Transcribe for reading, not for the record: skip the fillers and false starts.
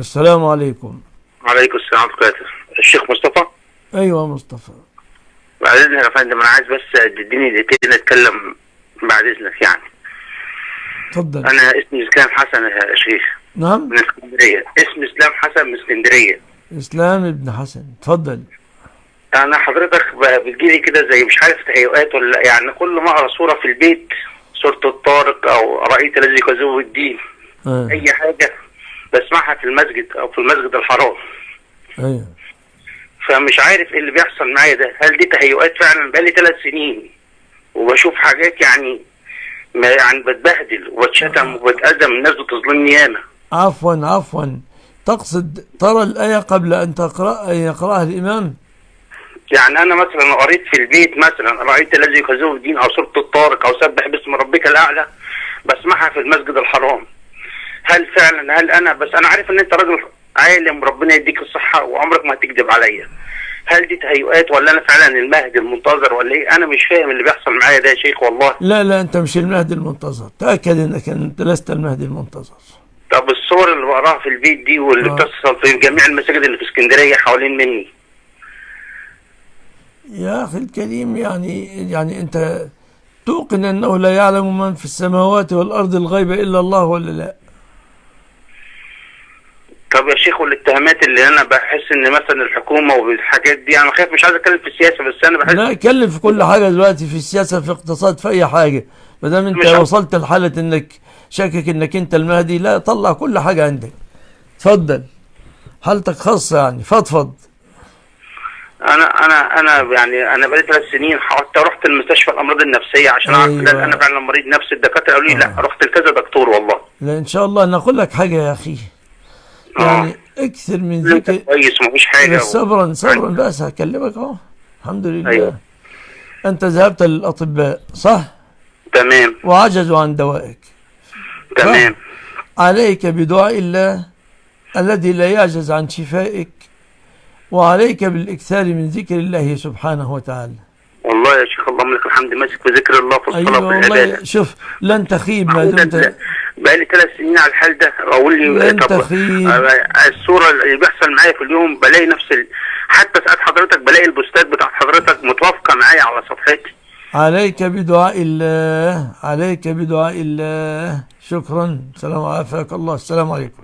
السلام عليكم. وعليكم السلام ورحمة الله وبركاته. الشيخ مصطفى. ايوه مصطفى. بعد اذنك يا فندم، انا عايز بس تديني دقيقتين اتكلم بعد اذنك يعني. تفضل. انا اسمي اسلام حسن يا شيخ. نعم. من اسكندريه، اسمي اسلام حسن من اسكندريه. اسلام ابن حسن، تفضل. انا حضرتك بتجيلي كده زي مش عارف تهيؤات ولا لا، يعني كل ما اقرا صوره في البيت، سوره الطارق او رايت الذي يكذب بالدين، اي حاجه بسمعها في المسجد او في المسجد الحرام. ايوه. فمش عارف ايه اللي بيحصل معايا ده، هل دي تهيؤات فعلا؟ بقالي 3 سنين وبشوف حاجات يعني بتبهدل وبتشتم وبتأذى من الناس بتظلمني ياما. عفوا تقصد ترى الآية قبل أن يقرأها الإمام؟ يعني أنا مثلا قريت في البيت مثلا رأيت الذي يكذب بالدين أو سورة الطارق أو سبح باسم ربك الأعلى، بسمعها في المسجد الحرام. هل فعلا بس أنا عارف إن أنت راجل عالم وربنا يديك الصحة وعمرك ما هتكذب عليا. هل دي تهيؤات ولا أنا فعلا المهدي المنتظر ولا إيه؟ أنا مش فاهم اللي بيحصل معايا ده يا شيخ والله. لا أنت مش المهدي المنتظر، تأكد إنك أنت لست المهدي المنتظر. طب الصور اللي بقراها في البيت دي واللي بتحصل في جميع المساجد اللي في اسكندرية حوالين مني. يا أخي الكريم، يعني أنت توقن أنه لا يعلم من في السماوات والأرض الغيب إلا الله ولا لا؟ طب يا شيخ، والاتهامات اللي انا بحس ان مثلا الحكومه والحاجات دي، انا خايف مش عايز اتكلم في السياسه بس انا بحس. لا اتكلم في كل حاجه دلوقتي، في السياسه، في اقتصاد، في اي حاجه، ما دام انت وصلت لحاله انك شاكك انك انت المهدي، لا طلع كل حاجه عندك. اتفضل، حالتك خاصه يعني، فضفض. انا بقالي 3 سنين حتى رحت المستشفى الامراض النفسيه عشان اعرف أيوة. انا فعلا مريض نفسي. الدكاتره قالوا لي لا، رحت لكذا دكتور والله. لا ان شاء الله. انا اقول لك حاجه يا اخي، يعني اكثر من ذكر. كويس مفيش حاجه. صبرا بس هكلمك اهو. الحمد لله. أيوة. انت ذهبت للاطباء صح؟ تمام. وعجزوا عن دوائك. تمام. عليك بدعاء الله الذي لا يعجز عن شفائك، وعليك بالاكثار من ذكر الله سبحانه وتعالى. والله يا شيخ اللهم لك الحمد، ماسك بذكر الله في الصلاه أيوة وفي العباده. شوف لن تخيب ما دمت. بقالي 3 سنين على الحال ده. اقول لي طب الصوره اللي بيحصل معايا في اليوم بلاقي حتى ساعات حضرتك بلاقي البوستات بتاعت حضرتك متوافقه معايا على صفحتي. عليك بدعاء الله، عليك بدعاء الله. شكرا. سلام، عافاك الله. السلام عليكم.